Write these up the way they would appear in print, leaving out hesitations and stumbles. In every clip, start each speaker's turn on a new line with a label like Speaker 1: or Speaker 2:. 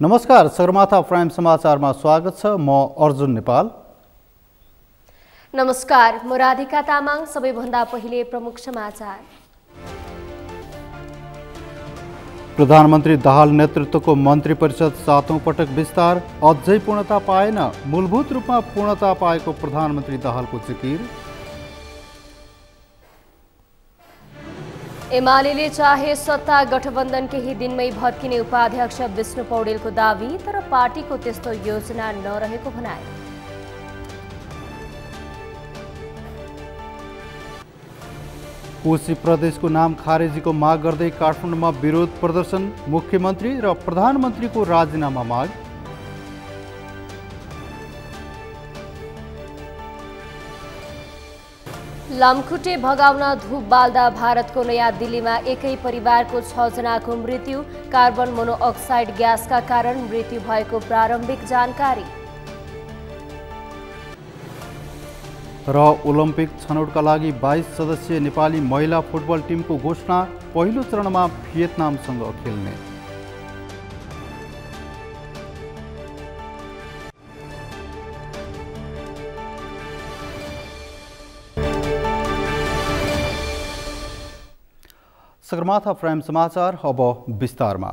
Speaker 1: नमस्कार, सगरमाथा प्राइम समाचारमा स्वागत छ। म अर्जुन नेपाल।
Speaker 2: नमस्कार, म राधिका तामाङ। सबैभन्दा पहिले प्रमुख समाचार।
Speaker 1: प्रधानमन्त्री दाहाल नेतृत्वको मन्त्री परिषद 7औं पटक विस्तार, अझै पूर्णता पाएन। मूलभूत रूपमा पूर्णता पाएको प्रधानमन्त्री दाहालको जिकिर।
Speaker 2: एमाले चाहे सत्ता गठबन्धन केही दिनमै भत्किने उपाध्यक्ष विष्णु पौडेलको दावी, तर पार्टीको त्यस्तो योजना नरहेको भनाए।
Speaker 1: कोशी प्रदेशको नाम खारेजीको माग गर्दै काठमाडौँमा विरोध प्रदर्शन, मुख्यमन्त्री र प्रधानमन्त्रीको राजीनामा माग।
Speaker 2: लामखुट्टे भगाउन धूप बाल्दा भारतको नयाँ दिल्लीमा एकै परिवारको 6 जनाको मृत्यु, कार्बन मोनोअक्साइड ग्यासका कारण मृत्यु भएको प्रारम्भिक जानकारी।
Speaker 1: र ओलम्पिक छनौटका लागि 22 सदस्यीय नेपाली महिला फुटबल टिमको घोषणा, पहिलो चरणमा भियतनामसँग खेल्ने। सगरमाथा प्राइम समाचार अब विस्तारमा।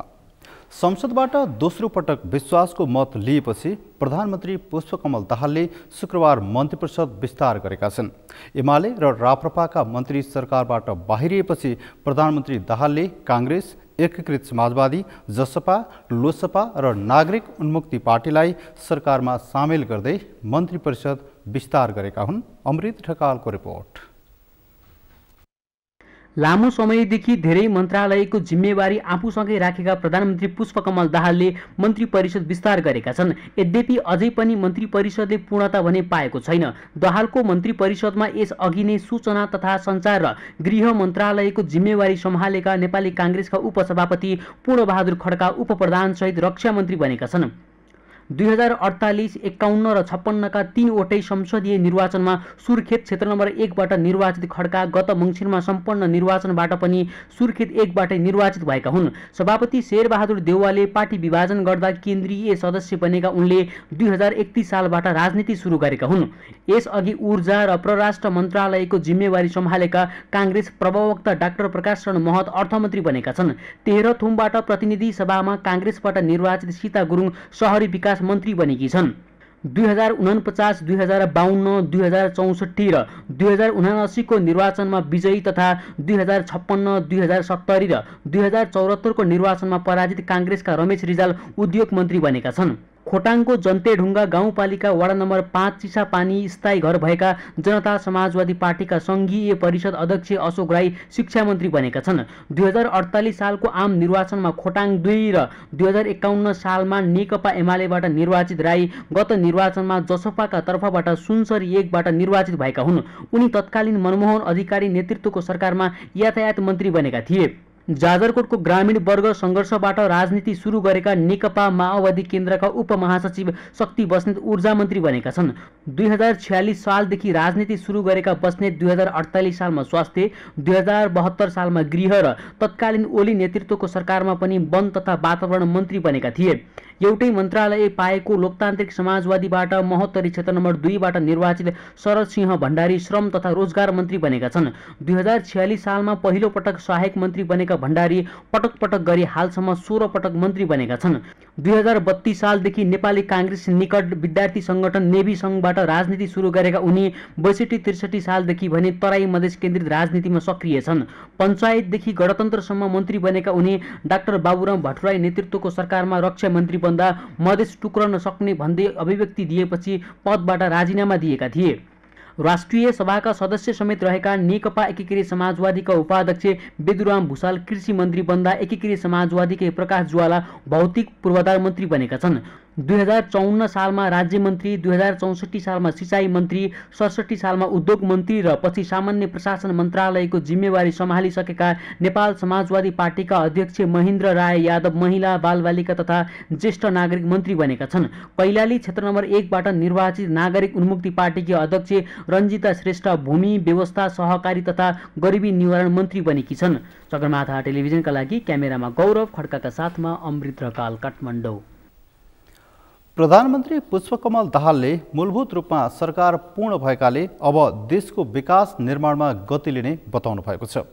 Speaker 1: संसदबाट दोस्रो पटक विश्वासको मत लिएपछि प्रधानमन्त्री पुष्पकमल दाहालले शुक्रबार मन्त्रीपरिषद विस्तार गरेका छन्। एमाले र राप्रपाका मन्त्री सरकारबाट बाहिरिएपछि प्रधानमन्त्री दाहालले काङ्ग्रेस, एकीकृत समाजवादी, जसपा, लोसपा र नागरिक उन्मुक्ति पार्टीलाई सरकारमा सामेल गर्दै मन्त्रीपरिषद विस्तार गरेका हुन्। अमृत ढकालको रिपोर्ट।
Speaker 3: लामो समयदेखि धेरै मन्त्रालयको जिम्मेवारी आफूसँगै राखेका प्रधानमन्त्री पुष्पकमल दाहालले मन्त्री परिषद विस्तार गरेका छन्। यद्यपि अझै पनि मन्त्री परिषदले पूर्णता भने पाएको छैन। दाहालको मन्त्री परिषदमा यसअघि नै सूचना तथा सञ्चार र गृह मन्त्रालयको जिम्मेवारी सम्हालेका नेपाली काङ्ग्रेसका उपसभापति पूर्णबहादुर खड्का उपप्रधानसहित रक्षा मन्त्री बनेका छन्। 2048, 51 र 56 का 3वटै संसदीय निर्वाचनमा सुर्खेत क्षेत्र नम्बर 1 बाट निर्वाचित खड्का गत मङ्सिरमा सम्पन्न निर्वाचनबाट पनि सुर्खेत 1 बाटै निर्वाचित भएका हुन्। सभापति शेरबहादुर देउवाले पार्टी विभाजन गर्दा केन्द्रीय सदस्य बनेका उनले 2031 सालबाट राजनीति सुरु गरेका हुन्। यसअघि ऊर्जा र परराष्ट्र मन्त्रालयको जिम्मेवारी सम्हालेका काङ्ग्रेस प्रवक्ता डाक्टर प्रकाश रण महत अर्थमन्त्री बनेका छन्। तेह्रथुमबाट प्रतिनिधि सभामा काङ्ग्रेसबाट निर्वाचित सीता गुरुङ शहरी विकास मन्त्री बनेकी छन्। 2049, 2052, 2064 र 2079 को निर्वाचनमा विजयी तथा 2056, 2070 र 2074 को निर्वाचनमा पराजित काङ्ग्रेसका रमेश रिजाल उद्योग मन्त्री बनेका छन्। खोटाङको जन्तेढुङ्गा गाउँपालिका वडा नम्बर 5 चिसापानी स्थायी घर भएका जनता समाजवादी पार्टीका सङ्घीय परिषद अध्यक्ष अशोक राई शिक्षा मन्त्री बनेका छन्। 2048 सालको आम निर्वाचनमा खोटाङ 2 र 2051 सालमा नेकपा एमालेबाट निर्वाचित राई गत निर्वाचनमा जसपाका तर्फबाट सुनसरी 1 बाट निर्वाचित भएका हुन्। उनी तत्कालीन मनमोहन अधिकारी नेतृत्वको सरकारमा यातायात मन्त्री बनेका थिए। जाजरकोटको ग्रामीण वर्ग सङ्घर्षबाट राजनीति सुरु गरेका नेकपा माओवादी केन्द्रका उपमहासचिव शक्ति बस्नेत ऊर्जा मन्त्री बनेका छन्। 2046 सालदेखि राजनीति सुरु गरेका बस्नेत 2048 सालमा स्वास्थ्य, 2072 सालमा गृह र तत्कालीन ओली नेतृत्वको सरकारमा पनि वन तथा वातावरण मन्त्री बनेका थिए। एउटै मन्त्रालय पाएको लोकतान्त्रिक समाजवादीबाट महोत्तरी क्षेत्र नम्बर 2 बाट निर्वाचित शरद सिंह भण्डारी श्रम तथा रोजगार मन्त्री बनेका छन्। 2046 सालमा पहिलो पटक सहायक मन्त्री बनेका भण्डारी पटक पटक गरी हालसम्म 16 पटक मन्त्री बनेका छन्। 2032 सालदेखि नेपाली काङ्ग्रेस निकट विद्यार्थी सङ्गठन नेभी सङ्घबाट राजनीति सुरु गरेका उनी 62-63 सालदेखि भने तराई मधेस केन्द्रित राजनीतिमा सक्रिय छन्। पञ्चायतदेखि गणतन्त्रसम्म मन्त्री बनेका उनी डाक्टर बाबुराम भट्टराई नेतृत्वको सरकारमा रक्षा मन्त्री बन्दा मधेस टुक्रन सक्ने भन्दै अभिव्यक्ति दिएपछि पदबाट राजीनामा दिएका थिए। राष्ट्रिय सभाका सदस्य समेत रहेका नेकपा एकीकृत समाजवादीका उपाध्यक्ष बेदुराम भुषाल कृषि मन्त्री बन्दा एकीकृत समाजवादीकै प्रकाश ज्वाला भौतिक पूर्वाधार मन्त्री बनेका छन्। 2054 सालमा राज्य मन्त्री, 2064 सालमा सिँचाइ मन्त्री, 67 सालमा उद्योग मन्त्री र पछि सामान्य प्रशासन मन्त्रालयको जिम्मेवारी सम्हालिसकेका नेपाल समाजवादी पार्टीका अध्यक्ष महेन्द्र राय यादव महिला बालबालिका तथा ज्येष्ठ नागरिक मन्त्री बनेका छन्। कैलाली क्षेत्र नम्बर 1 बाट निर्वाचित नागरिक उन्मुक्ति पार्टीकी अध्यक्ष रञ्जिता श्रेष्ठ भूमि व्यवस्था सहकारी तथा गरिबी निवारण मन्त्री बनेकी छन्। सगरमाथा टेलिभिजनका लागि क्यामेरामा गौरव खड्काका साथमा अमृत ढकाल, काठमाडौँ।
Speaker 1: प्रधानमन्त्री पुष्पकमल दाहालले मूलभूत रूपमा सरकार पूर्ण भएकाले अब देशको विकास निर्माणमा गति लिने बताउनु भएको छ।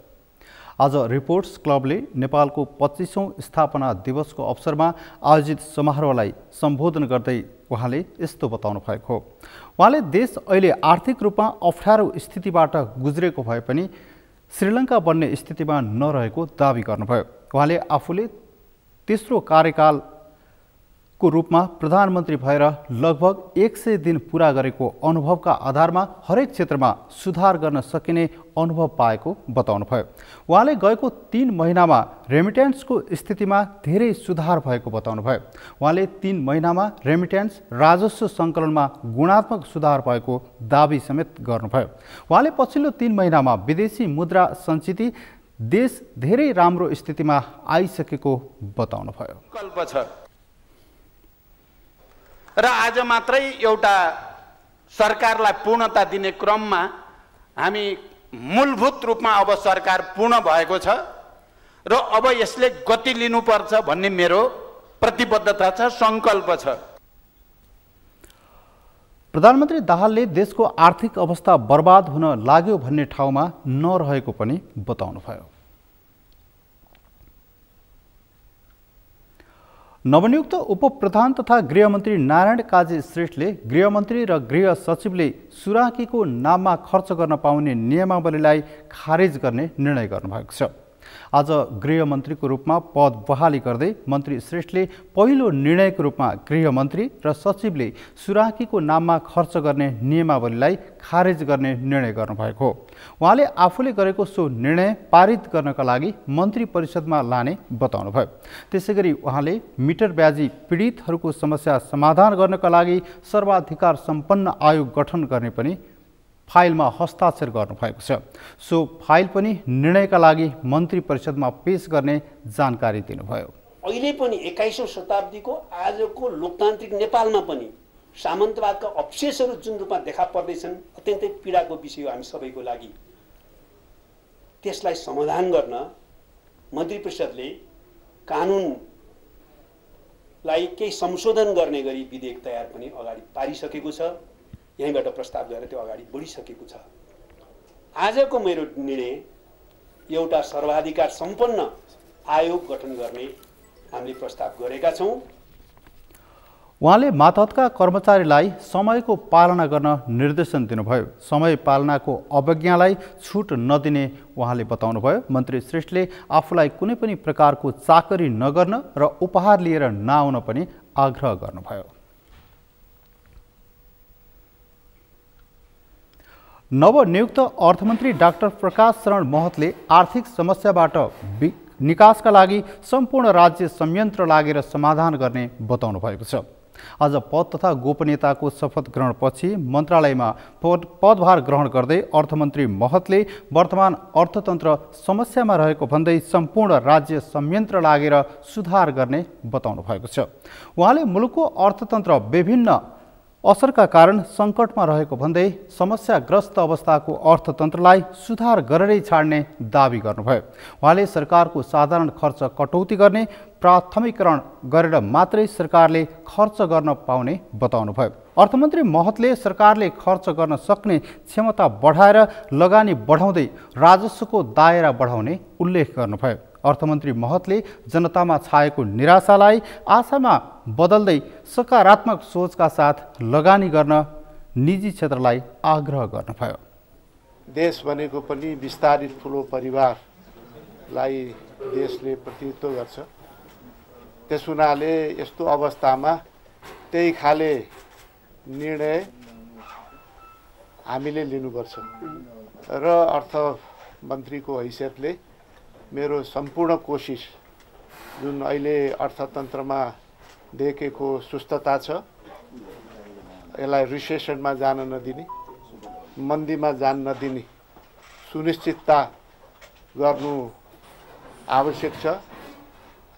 Speaker 1: आज रिपोर्ट्स क्लबले नेपालको 25औं स्थापना दिवसको अवसरमा आयोजित समारोहलाई सम्बोधन गर्दै उहाँले यस्तो बताउनु भएको हो। उहाँले देश अहिले आर्थिक रूपमा अप्ठ्यारो स्थितिबाट गुज्रेको भए पनि श्रीलङ्का बन्ने स्थितिमा नरहेको दावी गर्नुभयो। उहाँले आफूले तेस्रो कार्यकालको रूपमा प्रधानमन्त्री भएर लगभग 100 दिन पूरा गरेको अनुभवका आधारमा हरेक क्षेत्रमा सुधार गर्न सकिने अनुभव पाएको बताउनुभयो। उहाँले गएको 3 महिनामा रेमिट्यान्सको स्थितिमा धेरै सुधार भएको बताउनुभयो। उहाँले 3 महिनामा रेमिट्यान्स राजस्व सङ्कलनमा गुणात्मक सुधार भएको दावी समेत गर्नुभयो। उहाँले पछिल्लो 3 महिनामा विदेशी मुद्रा सञ्चिति देश धेरै राम्रो स्थितिमा आइसकेको बताउनुभयो।
Speaker 4: र आज मात्रै एउटा सरकारलाई पूर्णता दिने क्रममा हामी मूलभूत रूपमा अब सरकार पूर्ण भएको छ र अब यसले गति लिनुपर्छ भन्ने मेरो प्रतिबद्धता छ, संकल्प छ।
Speaker 1: प्रधानमन्त्री दाहालले देशको आर्थिक अवस्था बर्बाद हुन लाग्यो भन्ने ठाउँमा नरहेको पनि बताउनुभयो। नवनियुक्त उपप्रधान तथा गृहमन्त्री नारायण काजी श्रेष्ठले गृहमन्त्री र गृह सचिवले सुराकीको नाममा खर्च गर्न पाउने नियमावलीलाई खारेज गर्ने निर्णय गर्नुभएको छ। आज गृहमन्त्रीको रूपमा पद बहाली गर्दै मन्त्री श्रेष्ठले पहिलो निर्णयको रूपमा गृहमन्त्री र सचिवले सुराकीको नाममा खर्च गर्ने नियमावलीलाई खारेज गर्ने निर्णय गर्नुभएको हो। उहाँले आफूले गरेको सो निर्णय पारित गर्नका लागि मन्त्री परिषदमा लाने बताउनुभयो। त्यसैगरी उहाँले मिटर ब्याजी पीडितहरूको समस्या समाधान गर्नका लागि सर्वाधिकार सम्पन्न आयोग गठन गर्ने पनि फाइलमा हस्ताक्षर गर्नुभएको छ। सो फाइल पनि निर्णयका लागि मन्त्री परिषदमा पेश गर्ने जानकारी दिनुभयो।
Speaker 5: अहिले पनि 21औं शताब्दीको आजको लोकतान्त्रिक नेपालमा पनि सामन्तवादका अवशेषहरू जुन रूपमा देखा पर्दैछन् अत्यन्तै पीडाको विषय हो हामी सबैको लागि। त्यसलाई समाधान गर्न मन्त्री परिषदले कानुनलाई केही संशोधन गर्ने गरी विधेयक तयार पनि अगाडि पारिसकेको छ। यहीँबाट प्रस्ताव गरेर त्यो अगाडि बढिसकेको छ। आजको मेरो निर्णय एउटा सर्वाधिकार सम्पन्न आयोग गठन गर्ने हामीले प्रस्ताव गरेका छौँ।
Speaker 1: उहाँले मातहतका कर्मचारीलाई समयको पालना गर्न निर्देशन दिनुभयो। समय पालनाको अवज्ञालाई छुट नदिने उहाँले बताउनुभयो। मन्त्री श्रेष्ठले आफूलाई कुनै पनि प्रकारको चाकरी नगर्न र उपहार लिएर नआउन पनि आग्रह गर्नुभयो। नवनियुक्त अर्थमन्त्री डाक्टर प्रकाश शरण महतले आर्थिक समस्याबाट निकासका लागि सम्पूर्ण राज्य संयन्त्र लागेर समाधान गर्ने बताउनु भएको छ। आज पद तथा गोपनीयताको शपथ ग्रहणपछि मन्त्रालयमा पदभार ग्रहण गर्दै अर्थमन्त्री महतले वर्तमान अर्थतन्त्र समस्यामा रहेको भन्दै सम्पूर्ण राज्य संयन्त्र लागेर सुधार गर्ने बताउनु भएको छ। उहाँले मुलुकको अर्थतन्त्र विभिन्न असरका कारण सङ्कटमा रहेको भन्दै समस्याग्रस्त अवस्थाको अर्थतन्त्रलाई सुधार गरेरै छाड्ने दावी गर्नुभयो। उहाँले सरकारको साधारण खर्च कटौती गर्ने प्राथमिकरण गरेर मात्रै सरकारले खर्च गर्न पाउने बताउनुभयो। अर्थमन्त्री महतले सरकारले खर्च गर्न सक्ने क्षमता बढाएर लगानी बढाउँदै राजस्वको दायरा बढाउने उल्लेख गर्नुभयो। अर्थमन्त्री महतले जनतामा छाएको निराशालाई आशामा बदल्दै सकारात्मक सोचका साथ लगानी गर्न निजी क्षेत्रलाई आग्रह गर्नुभयो।
Speaker 6: देश भनेको पनि विस्तारित ठुलो परिवारलाई देशले प्रतिनिधित्व गर्छ। त्यस हुनाले यस्तो अवस्थामा त्यही खाले निर्णय हामीले लिनुपर्छ र अर्थमन्त्रीको हैसियतले मेरो सम्पूर्ण कोसिस जुन अहिले अर्थतन्त्रमा देखेको सुस्तता छ यसलाई रिसेसनमा जान नदिने, मन्दीमा जान नदिने सुनिश्चितता गर्नु आवश्यक छ।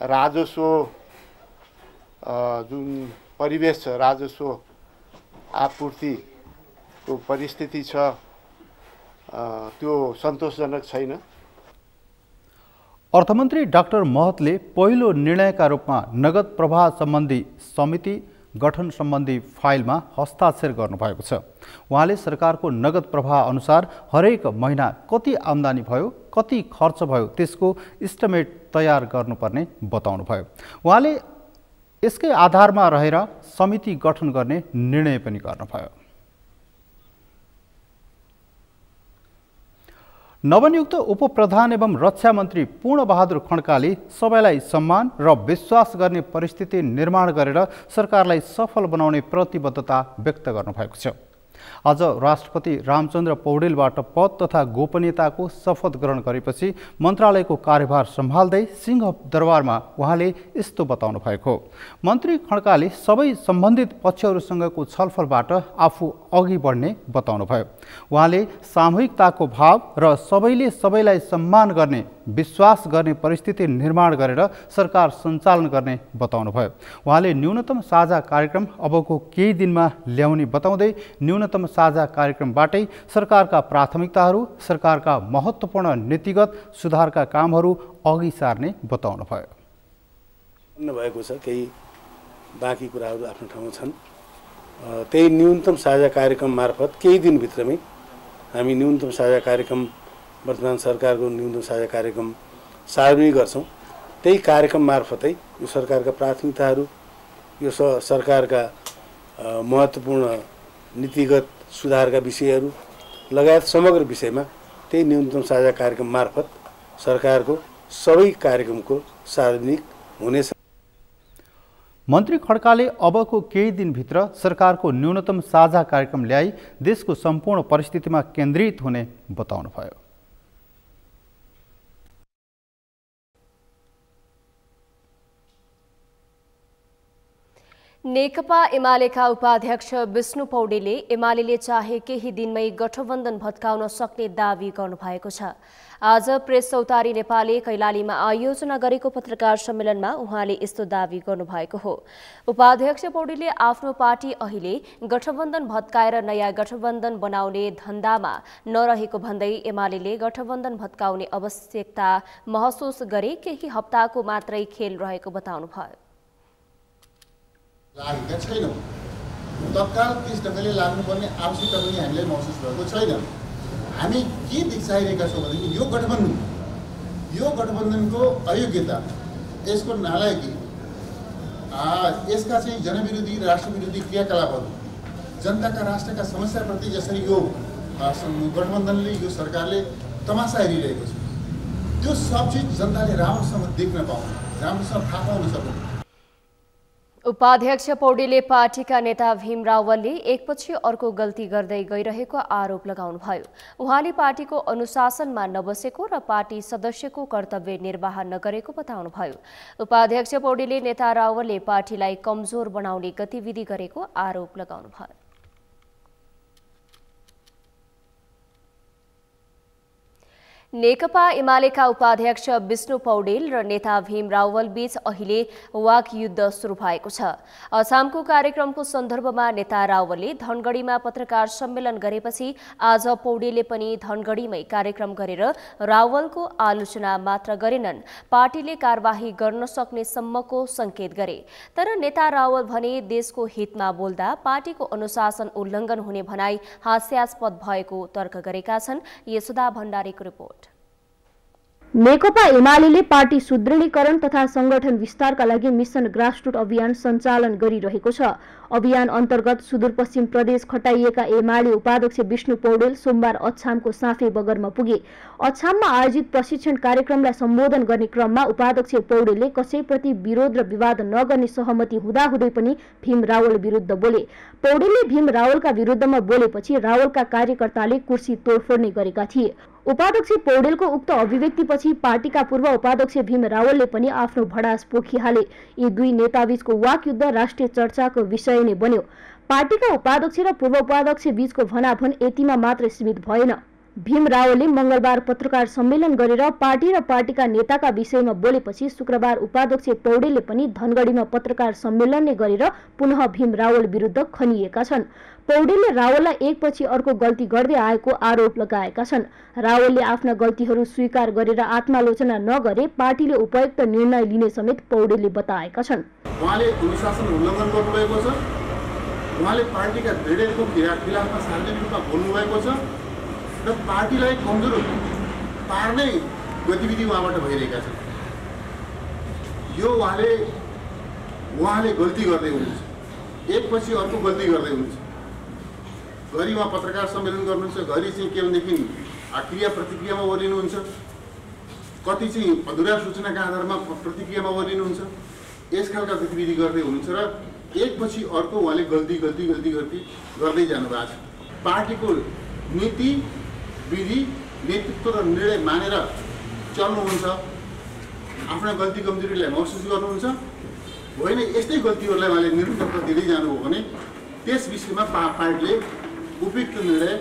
Speaker 6: राजस्व जुन परिवेश छ, राजस्व आपूर्तिको परिस्थिति छ त्यो सन्तोषजनक छैन।
Speaker 1: अर्थमन्त्री डाक्टर महतले पहिलो निर्णयका रूपमा नगद प्रवाह सम्बन्धी समिति गठन सम्बन्धी फाइलमा हस्ताक्षर गर्नुभएको छ। उहाँले सरकारको नगद प्रवाह अनुसार हरेक महिना कति आम्दानी भयो, कति खर्च भयो त्यसको इस्टिमेट तयार गर्नुपर्ने बताउनुभयो। उहाँले यसकै आधारमा रहेर समिति गठन गर्ने निर्णय पनि गर्नुभयो। नवनियुक्त उपप्रधान एवं रक्षा मन्त्री पूर्णबहादुर खड्काले सबैलाई सम्मान र विश्वास गर्ने परिस्थिति निर्माण गरेर सरकारलाई सफल बनाउने प्रतिबद्धता व्यक्त गर्नुभएको छ। आज राष्ट्रपति रामचन्द्र पौडेलबाट पद तथा गोपनीयताको शपथ ग्रहण गरेपछि मन्त्रालयको कार्यभार सम्हाल्दै सिंहदरबारमा उहाँले यस्तो बताउनु भएको हो। मन्त्री खड्काले सबै सम्बन्धित पक्षहरूसँगको छलफलबाट आफू अघि बढ्ने बताउनुभयो। उहाँले सामूहिकताको भाव र सबैले सबैलाई सम्मान गर्ने, विश्वास गर्ने परिस्थिति निर्माण गरेर सरकार सञ्चालन गर्ने बताउनुभयो। उहाँले न्यूनतम साझा कार्यक्रम अबको केही दिनमा ल्याउने बताउँदै न्यूनतम साझा कार्यक्रमबाटै सरकारका प्राथमिकताहरू, सरकारका महत्त्वपूर्ण नीतिगत सुधारका कामहरू अघि सार्ने बताउनुभयो।
Speaker 7: भएको छ, केही बाँकी कुराहरू आफ्नो ठाउँमा छन्। त्यही न्यूनतम साझा कार्यक्रम मार्फत केही दिनभित्रमै हामी न्यूनतम साझा कार्यक्रम, वर्तमान सरकारको न्यूनतम साझा कार्यक्रम सार्वजनिक गर्छौँ। त्यही कार्यक्रम मार्फतै यो सरकारका प्राथमिकताहरू, यो सरकारका महत्त्वपूर्ण नीतिगत सुधारका विषयहरू लगायत समग्र विषयमा त्यही न्यूनतम साझा कार्यक्रम मार्फत सरकारको सबै कार्यक्रमको सार्वजनिक हुनेछ।
Speaker 1: मन्त्री खड्काले अबको केही दिनभित्र सरकारको न्यूनतम साझा कार्यक्रम ल्याई देशको सम्पूर्ण परिस्थितिमा केन्द्रित हुने बताउनुभयो।
Speaker 2: नेकपा एमालेका उपाध्यक्ष विष्णु पौडेलले एमाले चाहे केही दिनमै गठबन्धन भत्काउन सक्ने दावी गर्नुभएको छ। आज प्रेस चौतारी नेपालले कैलालीमा आयोजना गरेको पत्रकार सम्मेलनमा उहाँले यस्तो दावी गर्नुभएको हो। उपाध्यक्ष पौडेलले आफ्नो पार्टी अहिले गठबन्धन भत्काएर नयाँ गठबन्धन बनाउने धन्दामा नरहेको भन्दै एमाले गठबन्धन भत्काउने आवश्यकता महसुस गरे केही हप्ताको मात्रै खेल रहेको बताउनुभयो।
Speaker 8: लागेका छैनौँ, तत्काल त्यस ढङ्गले लाग्नुपर्ने आवश्यकता पनि हामीलाई महसुस भएको छैन। हामी के देखाइरहेका छौँ भनेदेखि यो गठबन्धनको अयोग्यता, यसको नालायकी, यसका चाहिँ जनविरोधी राष्ट्रविरोधी क्रियाकलापहरू, जनताका राष्ट्रका समस्याप्रति जसरी यो गठबन्धनले, यो सरकारले तमासा हेरिरहेको छ, त्यो सब चिज जनताले राम्रोसँग देख्न पाउनु, राम्रोसँग थाहा पाउन सक्नु।
Speaker 2: उपाध्यक्ष पौडेलले पार्टीका नेता भीम रावलले एकपछि अर्को गल्ती गर्दै गइरहेको आरोप लगाउनुभयो। उहाँले पार्टीको अनुशासनमा नबसेको र पार्टी सदस्यको कर्तव्य निर्वाह नगरेको बताउनुभयो। उपाध्यक्ष पौडेलले नेता रावलले पार्टीलाई कमजोर बनाउने गतिविधि गरेको आरोप लगाउनुभयो। नेकपा एमालेका उपाध्यक्ष विष्णु पौडेल र नेता भीम रावल बीच अहिले वाकयुद्ध सुरु भएको छ। अछामको कार्यक्रमको सन्दर्भमा नेता रावलले धनगढीमा पत्रकार सम्मेलन गरेपछि आज पौडेलले पनि धनगढीमै कार्यक्रम गरेर रावलको आलोचना मात्र गरेनन्, पार्टीले कारबाही गर्न सक्ने सम्मको संकेत गरे। तर नेता रावल भने देशको हितमा बोल्दा पार्टीको अनुशासन उल्लङ्घन हुने भनाई हास्यास्पद भएको तर्क गरेका छन्। यशोदा भण्डारीको रिपोर्ट।
Speaker 9: नेकपा एमाले पार्टी सुदृढीकरण तथा संगठन विस्तारका लागि मिशन ग्रासरुट अभियान सञ्चालन गरिरहेको छ। अभियान अन्तर्गत सुदूरपश्चिम प्रदेश खटाइएका एमाले उपाध्यक्ष विष्णु पौडेल सोमबार अछामको साफे बगरमा पुगे। अछाममा आयोजित प्रशिक्षण कार्यक्रमलाई सम्बोधन गर्ने क्रममा उपाध्यक्ष पौडेलले कसैप्रति विरोध र विवाद नगर्ने सहमति हुँदाहुँदै पनि भीम रावल विरुद्ध बोले। पौडेलले भीम रावलका विरुद्धमा बोलेपछि रावलका कार्यकर्ताले कुर्सी तोडफोड गरेका थिए। उपाध्यक्ष पौडेलको उक्त अभिव्यक्तिपछि पार्टीका पूर्व उपाध्यक्ष भीम रावलले पनि आफ्नो भडास पोखिहाले। यी दुई नेताबीचको वाकयुद्ध राष्ट्रिय चर्चाको विषय नै बन्यो। पार्टीका उपाध्यक्ष र पूर्व उपाध्यक्ष बीचको भनाभन यतिमा मात्र सीमित भएन। भीम रावलले मंगलबार पत्रकार सम्मेलन गरेर पार्टी र पार्टीका नेताका विषयमा बोलेपछि शुक्रबार उपाध्यक्ष पौडेलले पनि धनगढीमा पत्रकार सम्मेलन नै गरेर पुनः भीम रावल विरुद्ध खनिएका छन्। पौडेलले रावललाई एकपछि अर्को गल्ती गर्दै आएको आरोप लगाएका छन्। रावलले आफ्ना गल्तीहरू स्वीकार गरेर आत्मालोचना नगरे पार्टीले उपयुक्त निर्णय लिने समेत पौडेलले बताएका छन्।
Speaker 8: उहाँले अनुशासन उल्लङ्घन गर्नुभएको छ, उहाँले पार्टीका दृढको खिलाफमा सार्वजनिक रूपमा बोल्नुभएको छ र पार्टीलाई कमजोर पार्ने गतिविधि उहाँबाट भइरहेका छन्। यो उहाँले गल्ती गर्दै हुनुहुन्छ, एकपछि अर्को गल्ती गर्दै हुनुहुन्छ। घरि उहाँ पत्रकार सम्मेलन गर्नुहुन्छ, घरि चाहिँ के भनेदेखि क्रिया प्रतिक्रियामा ओर्लिनुहुन्छ, कति चाहिँ अधुरा सूचनाका आधारमा प्रतिक्रियामा ओर्लिनुहुन्छ। यस खालका गतिविधि गर्दै हुनुहुन्छ र एकपछि अर्को उहाँले गल्ती गर्दै जानुभएको छ। पार्टीको नीति विधि नेतृत्व र निर्णय मानेर चल्नुहुन्छ, आफ्ना गल्ती कमजोरीलाई महसुस गर्नुहुन्छ, होइन यस्तै गल्तीहरूलाई उहाँले निरन्तरता दिँदै जानुभयो भने त्यस विषयमा पार्टीले उपयुक्त निर्णय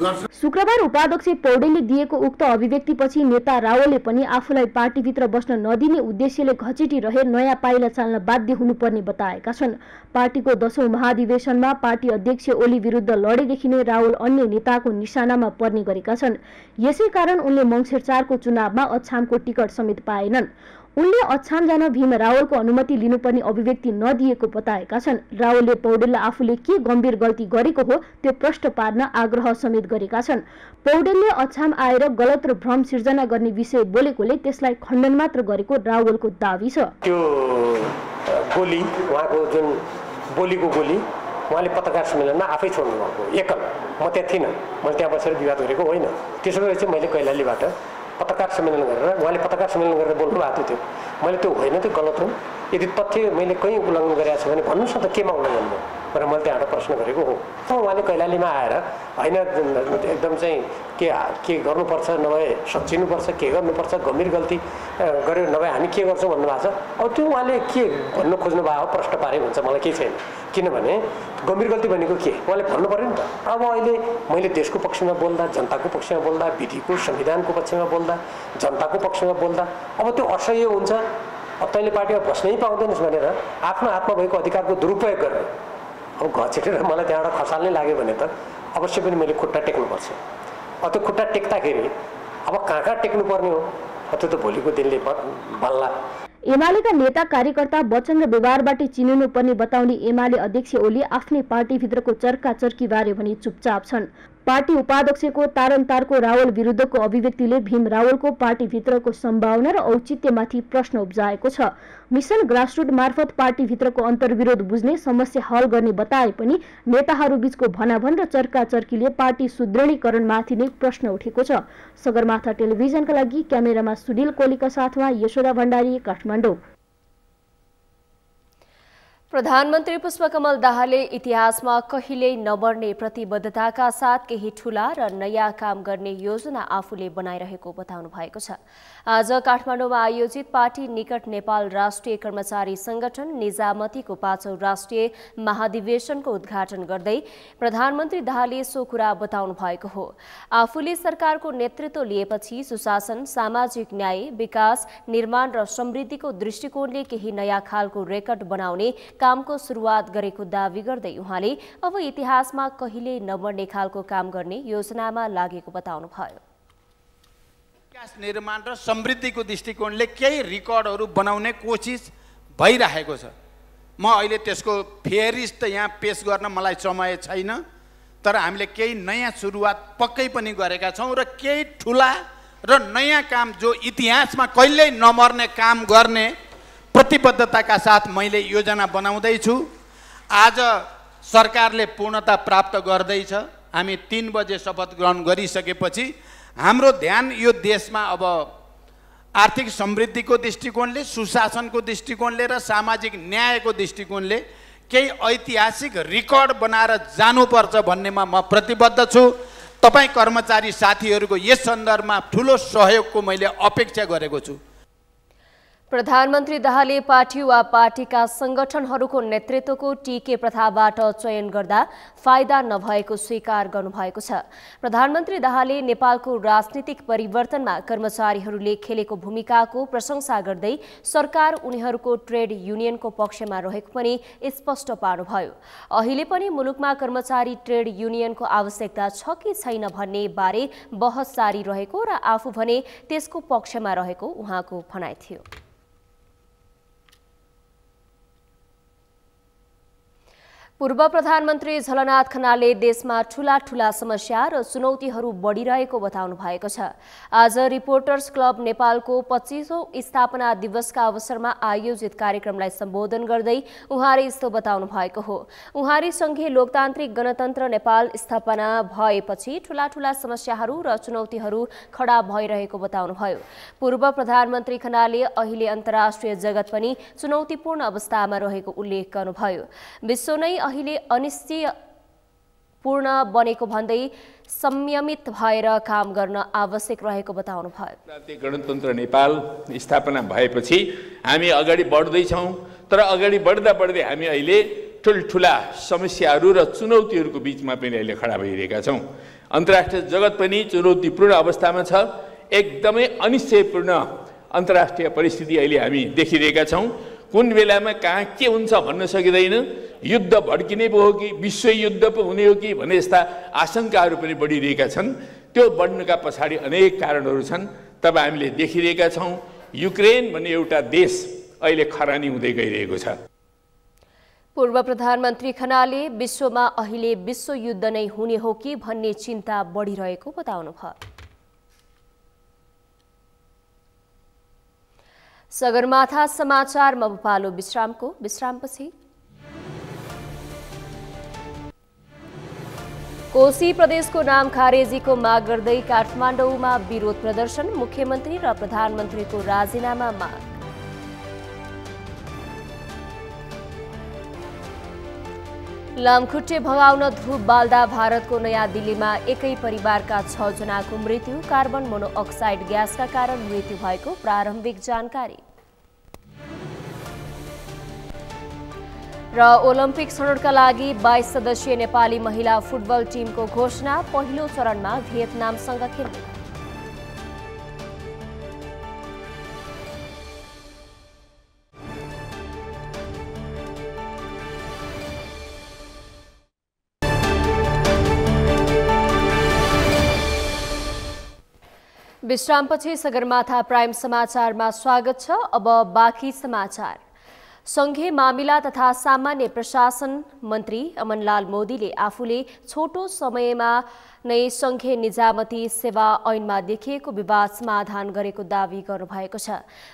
Speaker 8: गर्छ।
Speaker 9: शुक्रबार उपाध्यक्ष पौडेलले दिएको उक्त अभिव्यक्तिपछि नेता रावलले पनि आफूलाई पार्टीभित्र बस्न नदिने उद्देश्यले घचेटिरहे नयाँ पाइला चाल्न बाध्य हुनुपर्ने बताएका छन्। पार्टीको 10औं महाधिवेशनमा पार्टी अध्यक्ष ओली विरुद्ध लडेदेखि नै रावल अन्य नेताको निशानामा पर्ने गरेका छन्। यसै कारण उनले मङ्सिर 4 को चुनावमा अछामको टिकट समेत पाएनन्। उनले अछाम जान भीम रावलको अनुमति लिनुपर्ने अभिव्यक्ति नदिएको बताएका छन्। रावलले पौडेलले आफूले के गम्भीर गल्ती गरेको हो त्यो प्रश्न पार्न आग्रह समेत गरेका छन्। पौडेलले अछाम आएर गलत र भ्रम सिर्जना गर्ने विषय बोलेकोले त्यसलाई खण्डन मात्र गरेको रावलको दाबी छ।
Speaker 10: त्यो गोली उहाँको जुन बोलीको गोली उहाँले पत्रकार सम्मेलनमा आफै छोड्नु भएको एकल, म त्यहाँ थिइनँ, मैले त्यहाँ बसेर विवाद गरेको होइन। त्यसो भए चाहिँ मैले कैलालीबाट पत्रकार सम्मेलन गरेर उहाँले पत्रकार सम्मेलन गरेर बोल्नु भएको थियो, मैले त्यो होइन त्यो गलत हो, यदि तथ्य मैले कहीँ उल्लङ्घन गरेको छु भने भन्नुहोस् न त केमा उल्लङ्घन भयो भनेर मैले त्यहाँबाट प्रश्न गरेको हो। उहाँले कैलालीमा आएर होइन एकदम चाहिँ के गर्नुपर्छ, नभए सच्चिनुपर्छ, के गर्नुपर्छ, गम्भीर गल्ती गर्यो नभए हामी के गर्छौँ भन्नुभएको छ। अब त्यो उहाँले के भन्नु खोज्नु भयो प्रश्न पारे हुन्छ, मलाई केही छैन। किनभने गम्भीर गल्ती भनेको के उहाँले भन्नु पऱ्यो नि त। अब अहिले मैले देशको पक्षमा बोल्दा, जनताको पक्षमा बोल्दा, विधिको संविधानको पक्षमा बोल्दा, जनताको पक्षमा बोल्दा अब त्यो असह्य हुन्छ। अब तैँले पार्टीमा बस्नै पाउँदैनस् भनेर आफ्नो हातमा भएको अधिकारको दुरुपयोग गरेर अब घचेटेर मलाई त्यहाँबाट खसाल्नै लाग्यो भने त अवश्य पनि मैले खुट्टा टेक्नुपर्छ। अब त्यो खुट्टा टेक्दाखेरि अब कहाँ टेक्नुपर्ने हो, त्यो त भोलिको दिनले बल्ला।
Speaker 9: एमालेका नेता कार्यकर्ता वचन र व्यवहारबाट चिनिनु पर्ने बताउने एमाले अध्यक्ष ओली आफ्नै पार्टीभित्रको चर्काचर्की बारे भने चुपचाप छन्। पार्टी उपाध्यक्षको तारनतारको रावल विरुद्धको अभिव्यक्तिले भीम रावलको पार्टीभित्रको सम्भावना र औचित्यमाथि प्रश्न उब्जाएको छ। मिसन ग्रासरुट मार्फत पार्टीभित्रको अन्तर्विरोध बुझ्ने, समस्या हल गर्ने बताए पनि नेताहरूबीचको भनाभन र चर्काचर्कीले पार्टी सुदृढीकरणमाथि नै प्रश्न उठेको छ। सगरमाथा टेलिभिजनका लागि क्यामेरामा सुनिल कोलीका साथमा यशोदा भण्डारी, काठमाडौँ।
Speaker 2: प्रधानमन्त्री पुष्पकमल दाहालले इतिहासमा कहिल्यै नमर्ने प्रतिबद्धताका साथ केही ठूला र नयाँ काम गर्ने योजना आफूले बनाइरहेको बताउनु भएको छ। आज काठमाडौँमा आयोजित पार्टी निकट नेपाल राष्ट्रिय कर्मचारी संगठन निजामतीको 5औं राष्ट्रिय महाधिवेशनको उद्घाटन गर्दै प्रधानमन्त्री दाहालले सो कुरा बताउनु भएको हो। आफूले सरकारको नेतृत्व लिएपछि सुशासन, सामाजिक न्याय, विकास, निर्माण र समृद्धिको दृष्टिकोणले केही नयाँ खालको रेकर्ड बनाउने कामको सुरुवात गरेको दावी गर्दै उहाँले अब इतिहासमा कहिले नमर्ने खालको काम गर्ने योजनामा लागेको बताउनुभयो।
Speaker 4: विकास, निर्माण र समृद्धिको दृष्टिकोणले केही रिकर्डहरू बनाउने कोसिस भइरहेको छ। म अहिले त्यसको फेरिस्त यहाँ पेश गर्न मलाई समय छैन, तर हामीले केही नयाँ सुरुवात पक्कै पनि गरेका छौँ र केही ठुला र नयाँ काम जो इतिहासमा कहिल्यै नमर्ने काम गर्ने प्रतिबद्धताका साथ मैले योजना बनाउँदैछु। आज सरकारले पूर्णता प्राप्त गर्दैछ। हामी 3 बजे शपथ ग्रहण गरिसकेपछि हाम्रो ध्यान यो देशमा अब आर्थिक समृद्धिको दृष्टिकोणले, सुशासनको दृष्टिकोणले र सामाजिक न्यायको दृष्टिकोणले केही ऐतिहासिक रिकर्ड बनाएर जानुपर्छ भन्नेमा म प्रतिबद्ध छु। तपाईँ कर्मचारी साथीहरूको यस सन्दर्भमा ठुलो सहयोगको मैले अपेक्षा गरेको छु।
Speaker 2: प्रधानमन्त्री दाहालले पार्टी वा पार्टीका संगठनहरूको नेतृत्वको टिके प्रथाबाट चयन गर्दा फाइदा नभएको स्वीकार गर्नुभएको छ। प्रधानमन्त्री दाहालले नेपालको राजनीतिक परिवर्तनमा कर्मचारीहरूले खेलेको भूमिकाको प्रशंसा गर्दै सरकार उनीहरूको ट्रेड युनियनको पक्षमा रहेको पनि स्पष्ट पार्नुभयो। अहिले पनि मुलुकमा कर्मचारी ट्रेड युनियनको आवश्यकता छ कि छैन भन्ने बारे बहस जारी रहेको र आफू भने त्यसको पक्षमा रहेको उहाँको भनाइ थियो। पूर्व प्रधानमन्त्री झलनाथ खनालले देशमा ठूला समस्या र चुनौतीहरू बढिरहेको बताउनु भएको छ। आज रिपोर्टर्स क्लब नेपालको 25औं स्थापना दिवसका अवसरमा आयोजित कार्यक्रमलाई सम्बोधन गर्दै उहाँले यस्तो बताउनु भएको हो। उहाँले संघीय लोकतान्त्रिक गणतन्त्र नेपाल स्थापना भएपछि ठूला समस्याहरू र चुनौतीहरू खडा भइरहेको बताउनुभयो। पूर्व प्रधानमन्त्री खनालले अहिले अन्तर्राष्ट्रिय जगत पनि चुनौतीपूर्ण अवस्थामा रहेको उल्लेख गर्नुभयो। विश्व नै अहिले अनिश्चयपूर्ण बनेको भन्दै संयमित भएर काम गर्न आवश्यक रहेको बताउनुभयो।
Speaker 11: गणतन्त्र नेपाल स्थापना भएपछि हामी अगाडि बढ्दैछौँ, तर अगाडि बढ्दा हामी अहिले ठुल्ठुला समस्याहरू र चुनौतीहरूको बिचमा पनि अहिले खडा भइरहेका छौँ। अन्तर्राष्ट्रिय जगत पनि चुनौतीपूर्ण अवस्थामा छ। एकदमै अनिश्चयपूर्ण अन्तर्राष्ट्रिय परिस्थिति अहिले हामी देखिरहेका छौँ। कुन बेलामा कहाँ के हुन्छ भन्न सकिँदैन। युद्ध भड्किने पो हो कि विश्व युद्ध पो हुने हो कि भन्ने यस्ता आशंकाहरू पनि बढिरहेका छन्। त्यो बढ्नुका पछाडि अनेक कारणहरू छन्। तब हामीले देखिरहेका छौँ युक्रेन भन्ने एउटा देश अहिले खरानी हुँदै गइरहेको छ।
Speaker 2: पूर्व प्रधानमन्त्री खनालले विश्वमा अहिले विश्व युद्ध नै हुने हो कि भन्ने चिन्ता बढिरहेको बताउनुभयो। सगरमाथा समाचारमा पालो विश्रामपछि कोशी प्रदेशको नाम खारेजीको माग गर्दै काठमाडौँमा विरोध प्रदर्शन। मुख्यमन्त्री र प्रधानमन्त्रीको राजीनामा माग। लामखुट्टे भगाउन धूप बाल्दा भारतको नयाँ दिल्लीमा एकै परिवारका 6 जनाको मृत्यु। कार्बन मोनोअक्साइड ग्यासका कारण मृत्यु भएको प्रारम्भिक जानकारी। र ओलम्पिक छनौटका लागि 22 सदस्यीय नेपाली महिला फुटबल टिमको घोषणा। पहिलो चरणमा भियतनामसँग खेल्ने। विश्रामपछि सगरमाथा प्राइम समाचारमा स्वागत छ। अब बाँकी समाचार। संघीय मामिला तथा सामान्य प्रशासन मन्त्री अमनलाल मोदीले आफूले छोटो समयमा नै संघीय निजामती सेवा ऐनमा देखिएको विवाद समाधान गरेको दावी गर्नुभएको छ।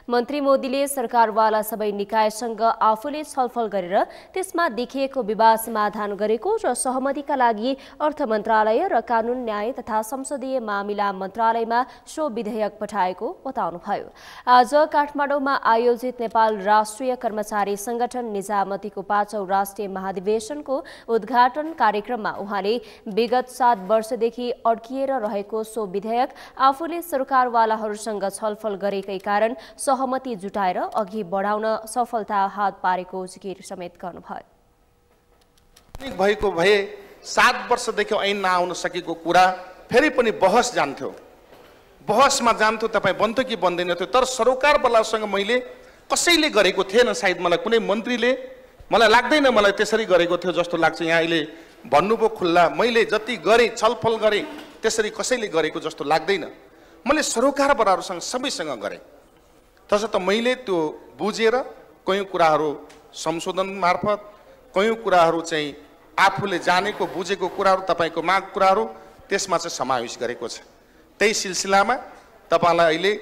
Speaker 2: मन्त्री मोदीले सरकारवाला सबै निकायसँग आफूले छलफल गरेर त्यसमा देखिएको विवाद समाधान गरेको र सहमतिका लागि अर्थ मन्त्रालय र कानून न्याय तथा संसदीय मामिला मन्त्रालयमा सो विधेयक पठाएको बताउनुभयो। आज काठमाडौँमा आयोजित नेपाल राष्ट्रिय कर्मचारी संगठन निजामतीको 5औं राष्ट्रिय महाधिवेशनको उद्घाटन कार्यक्रममा उहाँले विगत 7 वर्षदेखि अड्किएर रहेको सो विधेयक आफूले सरकारवालाहरूसँग छलफल गरेकै कारण सहमति जुटाएर अघि बढाउन सफलता हात पारेको जिकिर समेत गर्नुभयो।
Speaker 12: भएको भए 7 वर्षदेखि ऐन नआउन सकेको कुरा फेरि पनि बहस जान्थ्यो। बहसमा जान्थ्यो, तपाईँ बन्थ्यो कि बन्दैन थियो। तर सरकारवालासँग मैले कसैले गरेको थिएन। सायद मलाई कुनै मन्त्रीले, मलाई लाग्दैन मलाई त्यसरी गरेको थियो जस्तो लाग्छ। यहाँ अहिले भन्नुभयो खुल्ला, मैले जति गरेँ छलफल गरेँ त्यसरी कसैले गरेको जस्तो लाग्दैन। मैले सरकारवालाहरूसँग सबैसँग गरेँ। तसर्थ मैले त्यो बुझेर कयौँ कुराहरू संशोधन मार्फत, कयौँ कुराहरू चाहिँ आफूले जानेको बुझेको कुराहरू, तपाईँको माग कुराहरू त्यसमा चाहिँ समावेश गरेको छ। त्यही सिलसिलामा तपाईँलाई अहिले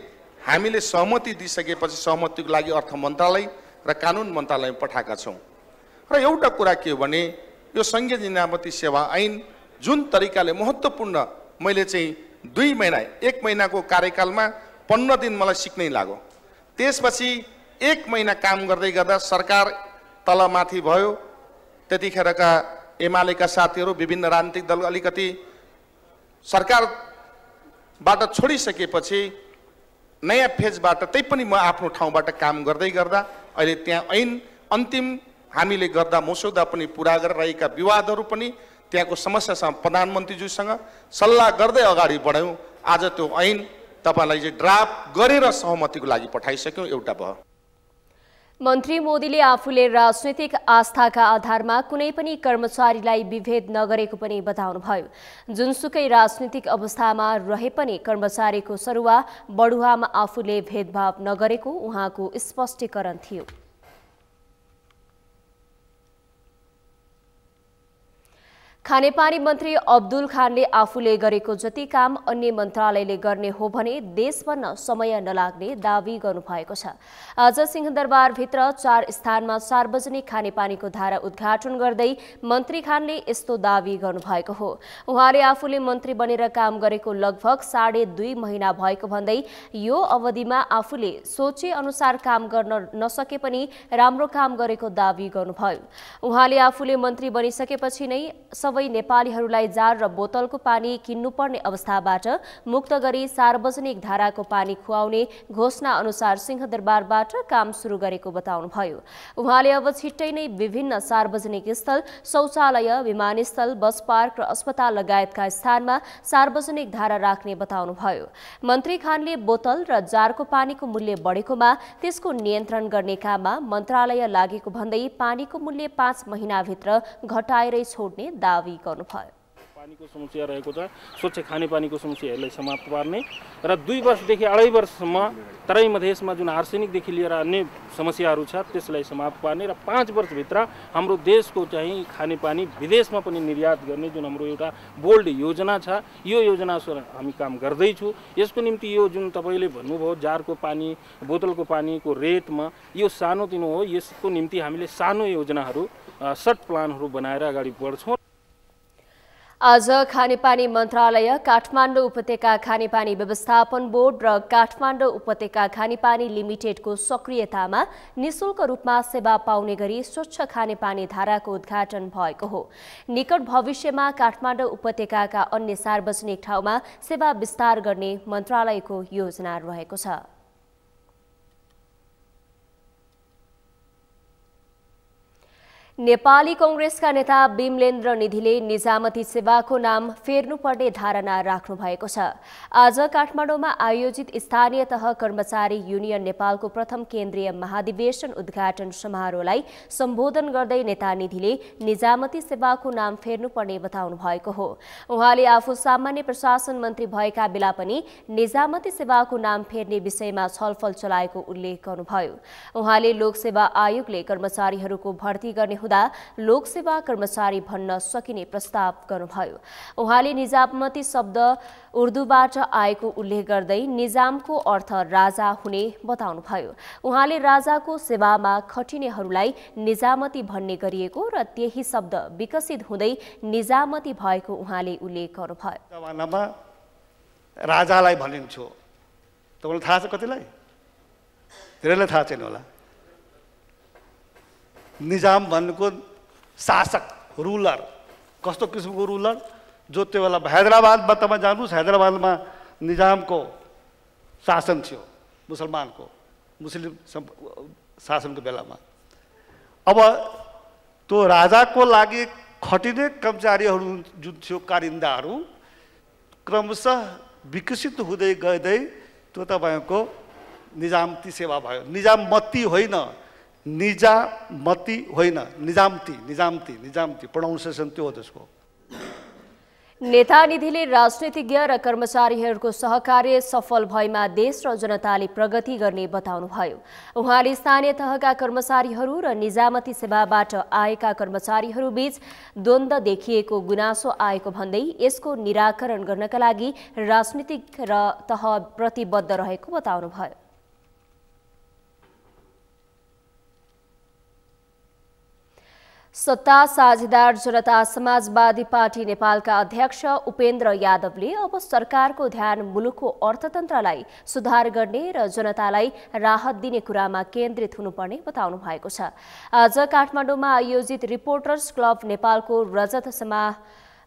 Speaker 12: हामीले सहमति दिइसकेपछि सहमतिको लागि अर्थ मन्त्रालय र कानुन मन्त्रालयमा पठाएका छौँ। र एउटा कुरा के हो भने यो संघीय निजामती सेवा ऐन जुन तरिकाले महत्त्वपूर्ण, मैले चाहिँ 2 महिना 1 महिनाको कार्यकालमा 15 दिन मलाई सिक्नै लाग्यो। त्यसपछि 1 महिना काम गर्दै गर्दा सरकार तलमाथि भयो। त्यतिखेरका एमालेका साथीहरू, विभिन्न राजनीतिक दल अलिकति सरकारबाट छोडिसकेपछि नयाँ फेजबाट त्यही पनि म आफ्नो ठाउँबाट काम गर्दै गर्दा अहिले त्यहाँ ऐन अन्तिम हामीले गर्दा मसौदा पनि पुरा गरेर रहेका विवादहरू पनि त्यहाँको समस्यासँग प्रधानमन्त्रीज्यूसँग सल्लाह गर्दै अगाडि बढ्यौँ। आज त्यो ऐन तपाईँलाई चाहिँ ड्राफ्ट गरेर सहमतिको लागि पठाइसक्यौँ। एउटा भयो।
Speaker 2: मन्त्री मोदीले आफूले राजनैतिक आस्थाका आधारमा कुनै पनि कर्मचारीलाई विभेद नगरेको पनि बताउनुभयो। जुनसुकै राजनीतिक अवस्थामा रहे पनि कर्मचारीको सरुवा बढुवामा आफूले भेदभाव नगरेको उहाँको स्पष्टीकरण थियो। खानेपानी मन्त्री अब्दुल खानले आफूले गरेको जति काम अन्य मन्त्रालयले गर्ने हो भने देश बन्न समय नलाग्ने दावी गर्नुभएको छ। आज सिंहदरबारभित्र 4 स्थानमा सार्वजनिक खानेपानीको धारा उद्घाटन गर्दै मन्त्री खानले यस्तो दावी गर्नुभएको हो। उहाँले आफूले मन्त्री बनेर काम गरेको लगभग 2.5 महिना भएको भन्दै यो अवधिमा आफूले सोचे अनुसार काम गर्न नसके पनि राम्रो काम गरेको दावी गर्नुभयो। उहाँले आफूले मन्त्री बनिसकेपछि नै सबै नेपालीहरूलाई जार र बोतलको पानी किन्नुपर्ने अवस्थाबाट मुक्त गरी सार्वजनिक धाराको पानी खुवाउने घोषणा अनुसार सिंहदरबारबाट काम सुरु गरेको बताउनुभयो। उहाँले अब छिट्टै नै विभिन्न सार्वजनिक स्थल, शौचालय, विमानस्थल, बस पार्क र अस्पताल लगायतका स्थानमा सार्वजनिक धारा राख्ने बताउनुभयो। मन्त्री खानले बोतल र जारको पानीको मूल्य बढेकोमा त्यसको नियन्त्रण गर्ने काममा मन्त्रालय लागेको भन्दै पानीको मूल्य 5 महिनाभित्र घटाएरै छोड्ने दावी गर्नुभयो।
Speaker 13: पानीको समस्या रहेको छ, स्वच्छ खानेपानीको समस्याहरूलाई समाप्त पार्ने र 2 वर्षदेखि 2.5 वर्षसम्म तराई मधेसमा जुन आर्सेनिकदेखि लिएर अन्य समस्याहरू छ त्यसलाई समाप्त पार्ने र 5 वर्षभित्र हाम्रो देशको चाहिँ खानेपानी विदेशमा पनि निर्यात गर्ने जुन हाम्रो एउटा बोल्ड योजना छ, यो योजना हामी काम गर्दैछु। यसको निम्ति यो जुन तपाईँले भन्नुभयो जारको पानी, बोतलको पानीको रेटमा यो सानोतिनो हो। यसको निम्ति हामीले सानो योजनाहरू, सर्ट प्लानहरू बनाएर अगाडि बढ्छौँ।
Speaker 2: आज खानेपानी मन्त्रालय, काठमाडौँ उपत्यका खानेपानी व्यवस्थापन बोर्ड र काठमाडौँ उपत्यका खानेपानी लिमिटेडको सक्रियतामा निशुल्क रूपमा सेवा पाउने गरी स्वच्छ खानेपानी धाराको उद्घाटन भएको हो। निकट भविष्यमा काठमाडौँ उपत्यकाका अन्य सार्वजनिक ठाउँमा सेवा विस्तार गर्ने मन्त्रालयको योजना रहेको छ। नेपाली कांग्रेसका नेता बिमलेन्द्र निधिले निजामती सेवाको नाम फेर्नुपर्ने धारणा राख्नु भएको छ। आज काठमाडौँमा आयोजित स्थानीय तह कर्मचारी युनियन नेपालको प्रथम केन्द्रीय महाधिवेशन उद्घाटन समारोहलाई सम्बोधन गर्दै नेता निधिले निजामती सेवाको नाम फेर्नुपर्ने बताउनु भएको हो। उहाँले आफू सामान्य प्रशासन मन्त्री भएका बेला पनि निजामती सेवाको नाम फेर्ने विषयमा छलफल चलाएको उल्लेख गर्नुभयो। उहाँले लोकसेवा आयोगले कर्मचारीहरूको भर्ती गर्ने लोकसेवा कर्मचारी भन्न सकिने प्रस्ताव गर्नुभयो। उहाँले निजामती शब्द उर्दूबाट आएको उल्लेख गर्दै निजामको अर्थ राजा हुने बताउनुभयो। उहाँले राजाको सेवामा खटिनेहरूलाई निजामती भन्ने गरिएको र त्यही शब्द विकसित हुँदै निजामती भएको उहाँले उल्लेख गर्नुभयो।
Speaker 14: जमानामा राजालाई भनिन्थ्यो, तपाईँलाई थाहा छ कतिलाई? धेरैलाई थाहा छैन होला। निजाम भनेको शासक, रुलर। कस्तो किसिमको रुलर? जो त्यो बेला हैदराबादमा तपाईँ जानुहोस्, हैदराबादमा निजामको शासन थियो, मुसलमानको, मुस्लिम शासनको बेलामा। अब त्यो राजाको लागि खटिने कर्मचारीहरू जुन थियो, कारिन्दाहरू, क्रमशः विकसित हुँदै गएदै त्यो तपाईँको निजामती सेवा भयो। निजामती होइन, निजामती होइन, निजामती, निजामती, निजामती प्रोनाउन्सिएसन त्यो हो त्यसको।
Speaker 2: नेता निधिले राजनीतिज्ञ र कर्मचारीहरूको सहकार्य सफल भएमा देश र जनताले प्रगति गर्ने बताउनुभयो। उहाँले स्थानीय तहका कर्मचारीहरू र निजामती सेवाबाट आएका कर्मचारीहरू बीच द्वन्द्व देखिएको गुनासो आएको भन्दै यसको निराकरण गर्नका लागि राजनीतिक र तह प्रतिबद्ध रहेको बताउनुभयो। सत्ता साझेदार जनता समाजवादी पार्टी नेपालका अध्यक्ष उपेन्द्र यादवले अब सरकारको ध्यान मुलुकको अर्थतन्त्रलाई सुधार गर्ने र जनतालाई राहत दिने कुरामा केन्द्रित हुनुपर्ने बताउनु भएको छ। आज काठमाडौँमा आयोजित रिपोर्टर्स क्लब नेपालको रजत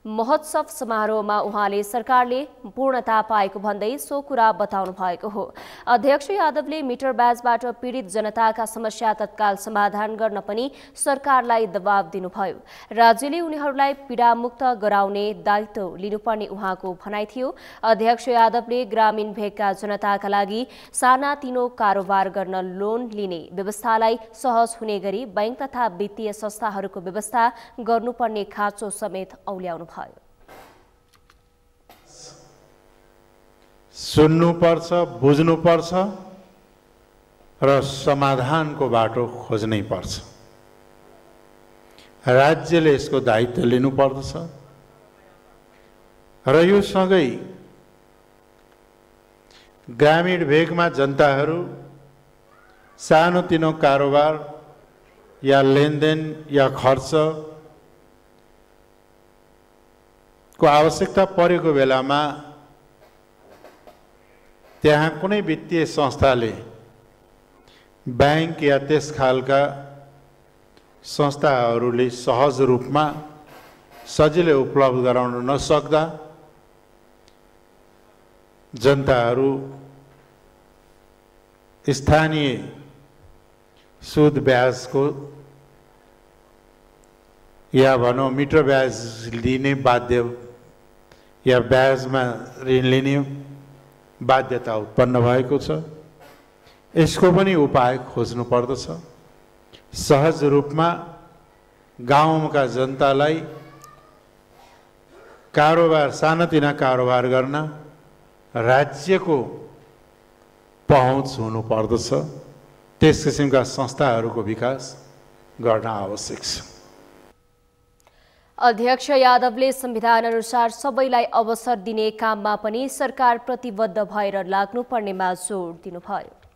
Speaker 2: महोत्सव समारोहमा उहाँले सरकारले पूर्णता पाएको भन्दै सो कुरा बताउनु भएको हो। अध्यक्ष यादवले मिटर ब्याजबाट पीडित जनताका समस्या तत्काल समाधान गर्न पनि सरकारलाई दबाब दिनुभयो। राज्यले उनीहरूलाई पीडामुक्त गराउने दायित्व लिनुपर्ने उहाँको भनाइ थियो। अध्यक्ष यादवले ग्रामीण भेगका जनताका लागि सानातिनो कारोबार गर्न लोन लिने व्यवस्थालाई सहज हुने गरी बैंक तथा वित्तीय संस्थाहरूको व्यवस्था गर्नुपर्ने खाँचो समेत औल्याउनु।
Speaker 15: सुन्नुपर्छ, बुझ्नुपर्छ र समाधानको बाटो खोज्नै पर्छ। राज्यले यसको दायित्व लिनुपर्दछ, र यो सँगै ग्रामीण भेगमा जनताहरू सानोतिनो कारोबार या लेनदेन या खर्च को आवश्यकता परेको बेलामा त्यहाँ कुनै वित्तीय संस्थाले बैंक या त्यस खालका संस्थाहरूले सहज रूपमा सजिलै उपलब्ध गराउन नसक्दा जनताहरू स्थानीय सुद ब्याजको या भनौँ मिटर ब्याज लिने बाध्य या ब्याजमा ऋण लिने बाध्यता उत्पन्न भएको छ। यसको पनि उपाय खोज्नु पर्दछ। सहज रूपमा गाउँका जनतालाई कारोबार सानातिना कारोबार गर्न राज्यको पहुँच हुनु पर्दछ। त्यस किसिमका संस्थाहरूको विकास गर्न आवश्यक छ।
Speaker 2: अध्यक्ष यादवले संविधान अनुसार सबैलाई अवसर दिने काममा पनि सरकार प्रतिबद्ध भएर लाग्नुपर्नेमा जोड दिनुभयो।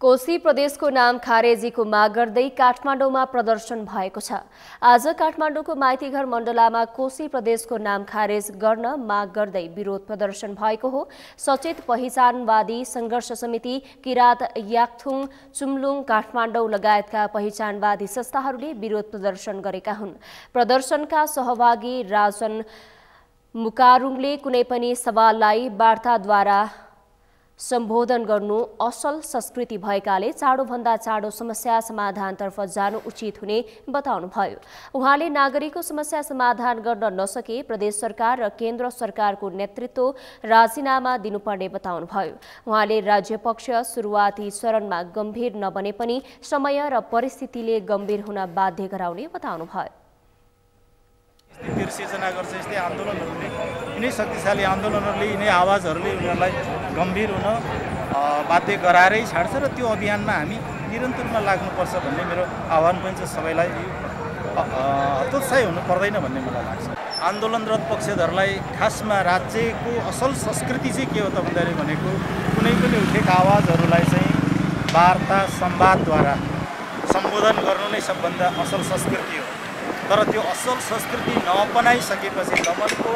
Speaker 2: कोशी प्रदेशको नाम खारेजीको माग गर्दै काठमाडौँमा प्रदर्शन भएको छ। आज काठमाडौँको माइतीघर मण्डलामा कोशी प्रदेशको नाम खारेज गर्न माग गर्दै विरोध प्रदर्शन भएको हो। सचेत पहिचानवादी संघर्ष समिति, किरात, याक्थुङ, चुम्लुङ, काठमाडौँ लगायतका पहिचानवादी संस्थाहरूले विरोध प्रदर्शन गरेका हुन्। प्रदर्शनका सहभागी राजन मुकारुङले कुनै पनि सवाललाई वार्ताद्वारा सम्बोधन गर्नु असल संस्कृति भएकाले चाँडोभन्दा चाँडो समस्या समाधानतर्फ जानु उचित हुने बताउनुभयो। उहाँले नागरिकको समस्या समाधान गर्न नसके प्रदेश सरकार र केन्द्र सरकारको नेतृत्व राजीनामा दिनुपर्ने बताउनुभयो। उहाँले राज्य पक्ष सुरुवाती चरणमा गम्भीर नबने पनि समय र परिस्थितिले गम्भीर हुन बाध्य गराउने बताउनुभयो।
Speaker 16: स्थितिहरू सिर्जना गर्छ। यस्तै आन्दोलनहरूले, यिनै शक्तिशाली आन्दोलनहरूले, यिनै आवाजहरूले उनीहरूलाई गम्भीर हुन बाध्य गराएरै छाड्छ र त्यो अभियानमा हामी निरन्तर रूपमा लाग्नुपर्छ भन्ने मेरो आह्वान पनि छ। सबैलाई हतोत्साही हुनु पर्दैन भन्ने मलाई लाग्छ। आन्दोलनरत पक्षधरलाई खासमा राज्यको असल संस्कृति चाहिँ के हो त भन्दाखेरि भनेको कुनै पनि उठेका आवाजहरूलाई चाहिँ वार्ता संवादद्वारा सम्बोधन गर्नु नै सबभन्दा असल संस्कृति हो। तर त्यो असल संस्कृति नअपनाइसकेपछि दमनको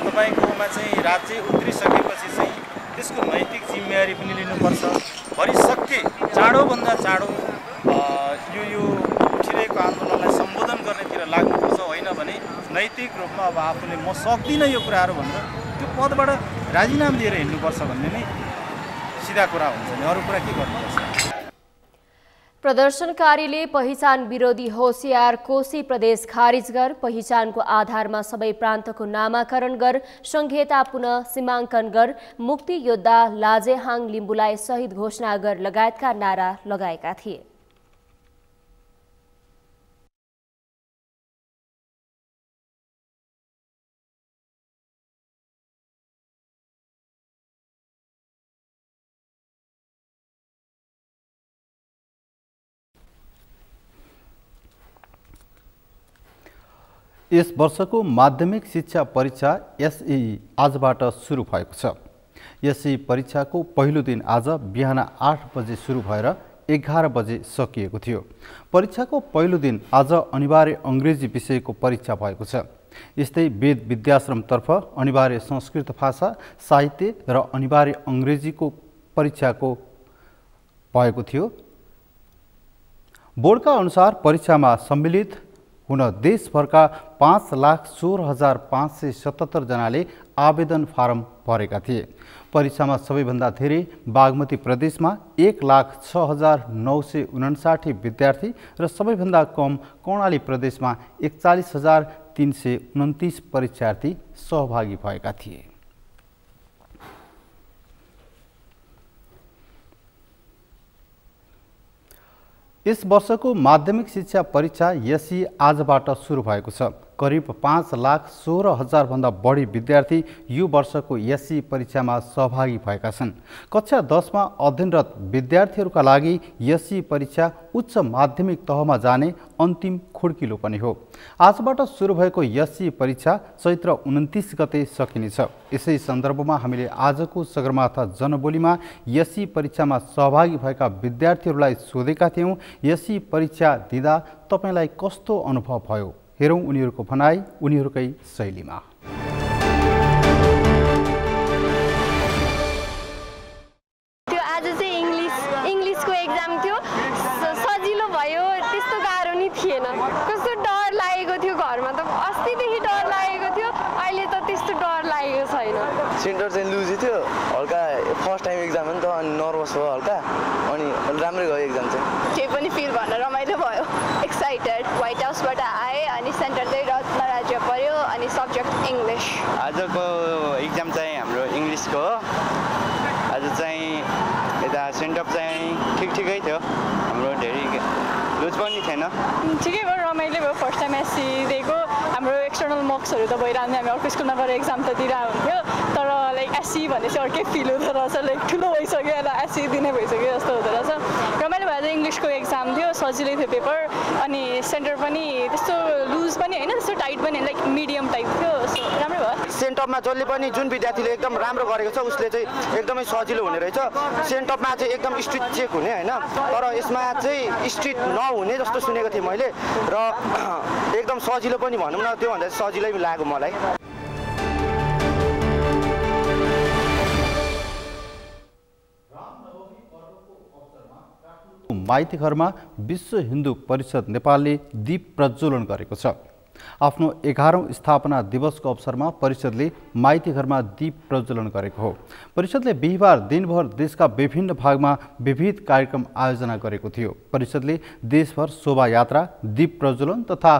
Speaker 16: तपाईँकोमा चाहिँ राज्य उत्रिसकेपछि चाहिँ त्यसको नैतिक जिम्मेवारी पनि लिनुपर्छ। भरिसके चाँडोभन्दा चाँडो यो उठिरहेको आन्दोलनलाई सम्बोधन गर्नेतिर लाग्नुपर्छ। होइन भने नैतिक रूपमा अब आफूले म सक्दिनँ यो कुराहरू भनेर त्यो पदबाट राजीनामा दिएर हिँड्नुपर्छ भन्ने नै सिधा कुरा हुन्छ नि। अरू कुरा के गर्नुपर्छ?
Speaker 2: प्रदर्शनकारीले पहिचान विरोधी होशियार कोशी प्रदेश खारिज गर, पहिचानको आधारमा सबै प्रान्तको नामाकरण गर, संहिता पुनः सीमाङ्कन गर, मुक्ति योद्धा लाजेहाङ लिम्बुलाई शहीद घोषणा गर लगायतका नारा लगाएका थिए।
Speaker 1: यस वर्षको माध्यमिक शिक्षा परीक्षा एसई आजबाट सुरु भएको छ। एसई परीक्षाको पहिलो दिन आज बिहान 8 बजे सुरु भएर 11 बजे सकिएको थियो। परीक्षाको पहिलो दिन आज अनिवार्य अङ्ग्रेजी विषयको परीक्षा भएको छ। यस्तै वेद विद्याश्रमतर्फ अनिवार्य संस्कृत भाषा, साहित्य र अनिवार्य अङ्ग्रेजीको परीक्षाको भएको थियो। बोर्डका अनुसार परीक्षामा सम्मिलित हुन देशभरका 5,16,577 जनाले आवेदन फारम भरेका थिए। परीक्षामा सबैभन्दा धेरै बागमती प्रदेशमा 1,06,959 विद्यार्थी र सबैभन्दा कम कर्णाली प्रदेशमा 41,329 परीक्षार्थी सहभागी भएका थिए। यस वर्षको माध्यमिक शिक्षा परीक्षा एसई आजबाट सुरु भएको छ। करिब 5,16,000 भन्दा बढी विद्यार्थी यो वर्षको एससी परीक्षामा सहभागी भएका छन्। कक्षा 10 मा अध्ययनरत विद्यार्थीहरूका लागि एससी परीक्षा उच्च माध्यमिक तहमा जाने अन्तिम खुड्किलो पनि हो। आजबाट सुरु भएको एससी परीक्षा चैत्र 29 गते सकिनेछ। यसै सन्दर्भमा हामीले आजको सगरमाथा जनबोलीमा एससी परीक्षामा सहभागी भएका विद्यार्थीहरूलाई सोधेका थियौं, एससी परीक्षा दिँदा तपाईलाई कस्तो अनुभव भयो? हेरौं उनीहरूको भनाई उनीहरूकै शैलीमा।
Speaker 17: त्यो आज चाहिँ इंग्लिशको एक्जाम थियो, सजिलो भयो, त्यस्तो गाह्रो नि थिएन। कस्तो डर लागेको थियो घरमा त, अस्तिदेखि डर लागेको थियो, अहिले त त्यस्तो डर लागेको छैन।
Speaker 18: सेन्टर चाहिँ लुजी थियो, हल्का फर्स्ट टाइम एक्जाम हो नि त, अनि नर्भस भयो हल्का, अनि राम्रै गयो एक्जाम चाहिँ।
Speaker 17: केही पनि फिल भन्न रमाइलो भयो, एक्साइटेड। व्हाइट हाउसबाट आए अनि सेन्टर चाहिँ रत्न राज्य पर्यो अनि सब्जेक्ट इङ्ग्लिस।
Speaker 19: आजको एक्जाम चाहिँ हाम्रो इङ्ग्लिसको हो। आज चाहिँ यता सेन्टर चाहिँ ठिकै थियो, हाम्रो धेरै लुज पनि थिएन।
Speaker 17: ठिकै भयो, रमाइलो भयो। फर्स्ट टाइम एससी दिएको, हाम्रो एक्सटर्नल मार्क्सहरू त भइरहने, हामी अर्को स्कुलमा गएर एक्जाम त दिइरहेको हुन्थ्यो, तर लाइक एससी भनेपछि अर्कै फिल हुँदो रहेछ, लाइक ठुलो भइसक्यो, यसलाई एससी दिने भइसक्यो जस्तो हुँदो रहेछ। रमाइलो भएर चाहिँ इङ्ग्लिसको एक्जाम थियो, सजिलै थियो पेपर, अनि सेन्टर पनि त्यस्तो लुज पनि होइन, त्यस्तो टाइट पनि लाइक मिडियम टाइप थियो, सो राम्रो भयो।
Speaker 18: सेन्टपमा जसले पनि जुन विद्यार्थीले एकदम राम्रो गरेको छ उसले चाहिँ एकदमै सजिलो हुने रहेछ। सेन्टपमा चाहिँ एकदम स्ट्रिक्ट चेक हुने होइन, तर यसमा चाहिँ स्ट्रिक्ट नहुने जस्तो सुनेको थिएँ मैले, र एकदम सजिलो पनि भनौँ न, त्योभन्दा सजिलै लाग्यो मलाई।
Speaker 1: माइतीघरमा विश्व हिन्दू परिषद नेपालले दीप प्रज्वलन गरेको छ। आफ्नो 11औं स्थापना दिवसको अवसरमा परिषदले माइतीघरमा दीप प्रज्वलन गरेको हो। परिषदले बिहिबार दिनभर देशका विभिन्न भागमा विविध कार्यक्रम आयोजना गरेको थियो। परिषदले देशभर शोभायात्रा, दीप प्रज्वलन तथा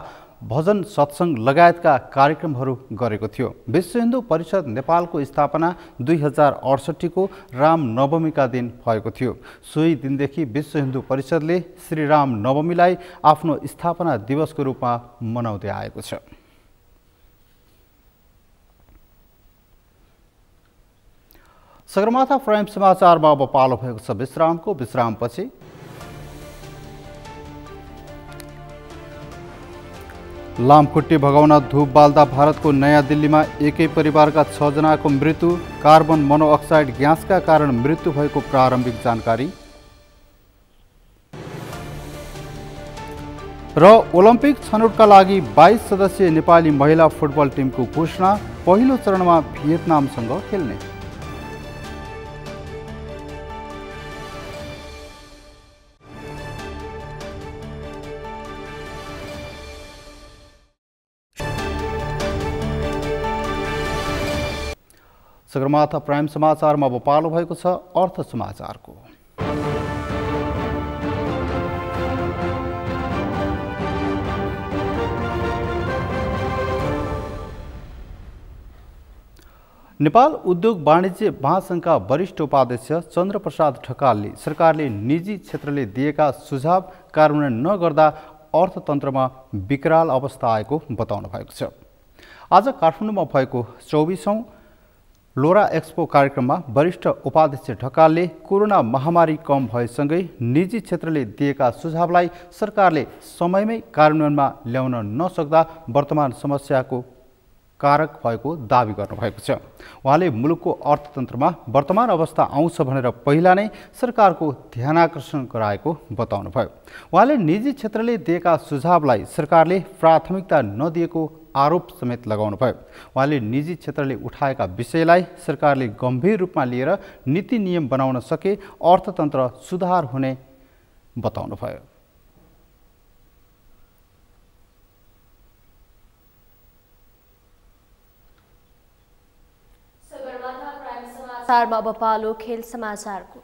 Speaker 1: भजन सत्संग लगायतका कार्यक्रमहरू गरेको थियो। विश्व हिन्दू परिषद नेपालको स्थापना 2068 को राम नवमीका दिन भएको थियो। सोही दिनदेखि विश्व हिन्दू परिषदले श्री राम नवमीलाई आफ्नो स्थापना दिवसको रूपमा मनाउँदै आएको छ। सगरमाथा प्राइम समाचारमा अब पालो भएको छ विश्रामको। विश्रामपछि लामखुट्टे भगाउन धूप बाल्दा भारतको नयाँ दिल्लीमा एकै परिवारका 6 जनाको मृत्यु, कार्बन मोनोअक्साइड ग्यासका कारण मृत्यु भएको प्रारम्भिक जानकारी। र ओलम्पिक छनौटका लागि 22 सदस्यीय नेपाली महिला फुटबल टिमको घोषणा, पहिलो चरणमा भियतनामसँग खेल्ने। सगरमाथा प्राइम समाचारमा अब पालो भएको छ अर्थ समाचारको। नेपाल उद्योग वाणिज्य महासंघका वरिष्ठ उपाध्यक्ष चन्द्रप्रसाद ढकालले सरकारले निजी क्षेत्रले दिएका सुझाव कार्यान्वयन नगर्दा अर्थतन्त्रमा विकराल अवस्था आएको बताउनु भएको छ। आज काठमाडौँमा भएको 24औं लोरा एक्सपो कार्यक्रममा वरिष्ठ उपाध्यक्ष ढकालले कोरोना महामारी कम भएसँगै निजी क्षेत्रले दिएका सुझावलाई सरकारले समयमै कार्यान्वयनमा ल्याउन नसक्दा वर्तमान समस्याको कारक भएको दावी गर्नुभएको छ। उहाँले मुलुकको अर्थतन्त्रमा वर्तमान अवस्था आउँछ भनेर पहिला नै सरकारको ध्यानाकर्षण गराएको बताउनुभयो। उहाँले निजी क्षेत्रले दिएका सुझावलाई सरकारले प्राथमिकता नदिएको आरोप समेत लगाउनुभयो। उहाँले निजी क्षेत्रले उठाएका विषयलाई सरकारले गम्भीर रूपमा लिएर नीति नियम बनाउन सके अर्थतन्त्र सुधार हुने बताउनुभयो।
Speaker 2: समाचारमा अब पालो खेल समाचारको।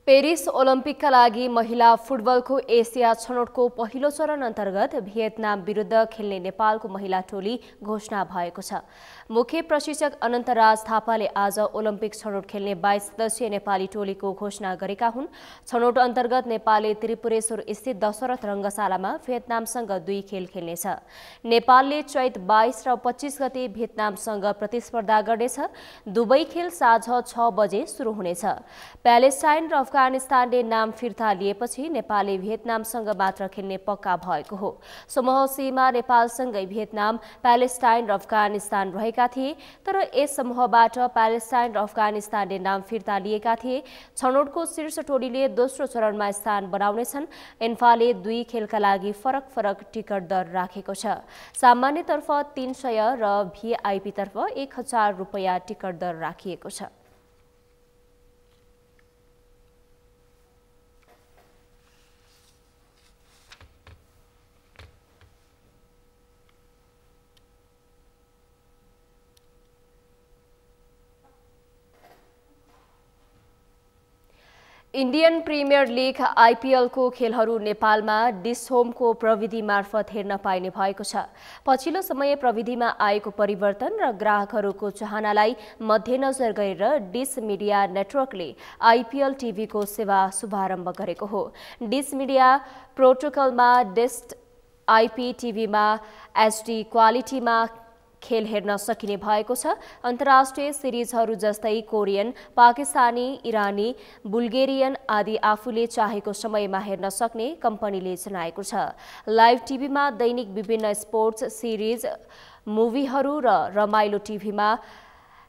Speaker 2: पेरिस ओलम्पिकका लागि महिला फुटबलको एसिया छनौटको पहिलो चरण अन्तर्गत भियतनाम विरुद्ध खेल्ने नेपालको महिला टोली घोषणा भएको छ। मुख्य प्रशिक्षक अनन्तराज थापाले आज ओलम्पिक छनौट खेल्ने 22 सदस्यीय नेपाली टोलीको घोषणा गरेका हुन्। छनौट अन्तर्गत नेपालले त्रिपुरेश्वर स्थित दशरथ रङ्गशालामा भियतनामसँग 2 खेल खेल्नेछ। नेपालले चैत 22 र 25 गते भियतनामसँग प्रतिस्पर्धा गर्नेछ। दुवै खेल साँझ 6 बजे सुरु हुनेछ। प्यालेस्टाइन र अफगानिस्तानले नाम फिर्ता लिएपछि नेपालले भियतनामसँग मात्र खेल्ने पक्का भएको हो। समूह सीमा नेपालसँगै भियतनाम, प्यालेस्टाइन र अफगानिस्तान रहेका थिए, तर यस समूहबाट प्यालेस्टाइन र अफगानिस्तानले नाम फिर्ता लिएका थिए। छनौटको शीर्ष टोलीले दोस्रो चरणमा स्थान बनाउनेछन्। इन्फाले 2 खेलका लागि फरक फरक टिकट दर राखेको छ। सामान्यतर्फ 300 र भिआइपी तर्फ 1000 रुपैयाँ टिकट दर राखिएको छ। इन्डियन प्रिमियर लिग आइपिएलको खेलहरू नेपालमा डिस होमको प्रविधि मार्फत हेर्न पाइने भएको छ। पछिल्लो समय प्रविधिमा आएको परिवर्तन र ग्राहकहरूको चाहनालाई मध्यनजर गरेर डिस मिडिया नेटवर्कले आइपिएल टिभीको सेवा शुभारम्भ गरेको हो। डिस मिडिया प्रोटोकलमा डिस आइपी टिभीमा एचडी क्वालिटीमा खेल हेर्न सकिने भएको छ। अन्तर्राष्ट्रिय सिरिजहरू जस्तै कोरियन, पाकिस्तानी, इरानी, बुल्गेरियन आदि आफूले चाहेको समयमा हेर्न सक्ने कम्पनीले जनाएको छ। लाइभ टिभीमा दैनिक विभिन्न स्पोर्ट्स सिरिज, मुभीहरू र रमाइलो टिभीमा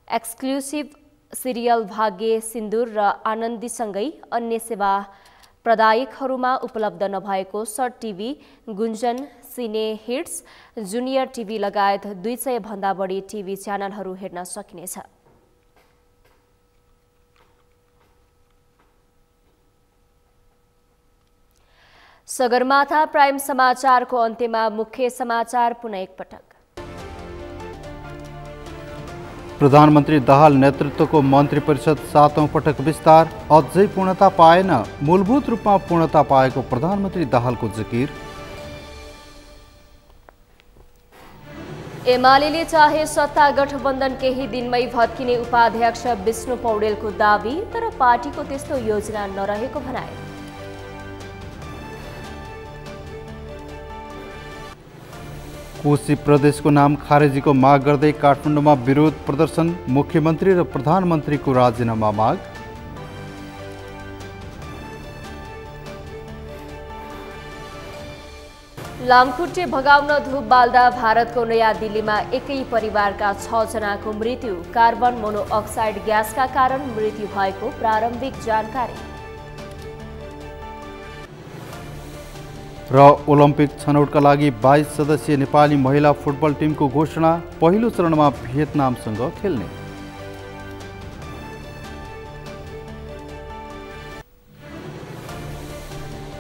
Speaker 2: एक्सक्लुसिभ सिरियल भाग्य सिन्दुर र आनन्दीसँगै अन्य सेवा प्रदायकहरूमा उपलब्ध नभएको सर्ट टिभी, गुन्जन, सिने हिट्स, जुनियर टिभी लगायत 200 भन्दा बढी टिभी च्यानलहरू हेर्न सकिनेछ। सगरमाथा प्राइम समाचारको अन्त्यमा मुख्य समाचार पुनः एकपटक।
Speaker 1: प्रधानमन्त्री दाहाल नेतृत्वको मन्त्री परिषद 7औं पटक विस्तार, अझै पूर्णता पाएन। मूलभूत रूपमा पूर्णता पाएको प्रधानमन्त्री दाहालको जिकिर।
Speaker 2: एमाले चाहे सत्ता गठबन्धन केही दिनमै भत्किने उपाध्यक्ष विष्णु पौडेलको दावी, तर पार्टीको त्यस्तो योजना नरहेको भनाए।
Speaker 1: कोशी प्रदेशको नाम खारेजीको माग गर्दै काठमाडौँमा विरोध प्रदर्शन, मुख्यमन्त्री र प्रधानमन्त्रीको राजीनामा माग।
Speaker 2: लामखुट्टे भगाउन धूप बाल्दा भारतको नयाँ दिल्लीमा एकै परिवारका 6 जनाको मृत्यु, कार्बन मोनोअक्साइड ग्यासका कारण मृत्यु भएको प्रारम्भिक जानकारी।
Speaker 1: र ओलम्पिक छनौटका लागि 22 सदस्यीय नेपाली महिला फुटबल टिमको घोषणा, पहिलो चरणमा भियतनामसँग खेल्ने।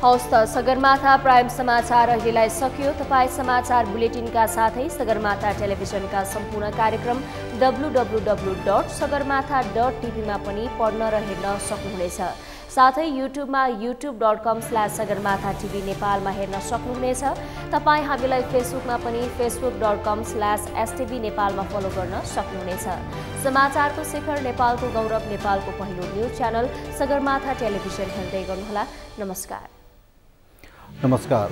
Speaker 2: हौस् त सगरमाथा प्राइम समाचार अहिलेलाई सकियो। तपाईँ समाचार बुलेटिनका साथै सगरमाथा टेलिभिजनका सम्पूर्ण कार्यक्रम www.sagarmatha.tv मा पनि पढ्न र हेर्न सक्नुहुनेछ। साथै युट्युबमा youtube.com/sagarmatha TV नेपालमा हेर्न सक्नुहुनेछ। तपाईँ हामीलाई फेसबुकमा पनि facebook.com/stv नेपालमा फलो गर्न सक्नुहुनेछ। समाचारको शिखर नेपालको गौरव, नेपालको पहिलो न्युज च्यानल सगरमाथा टेलिभिजन हेर्दै गर्नुहोला। नमस्कार।
Speaker 1: नमस्कार।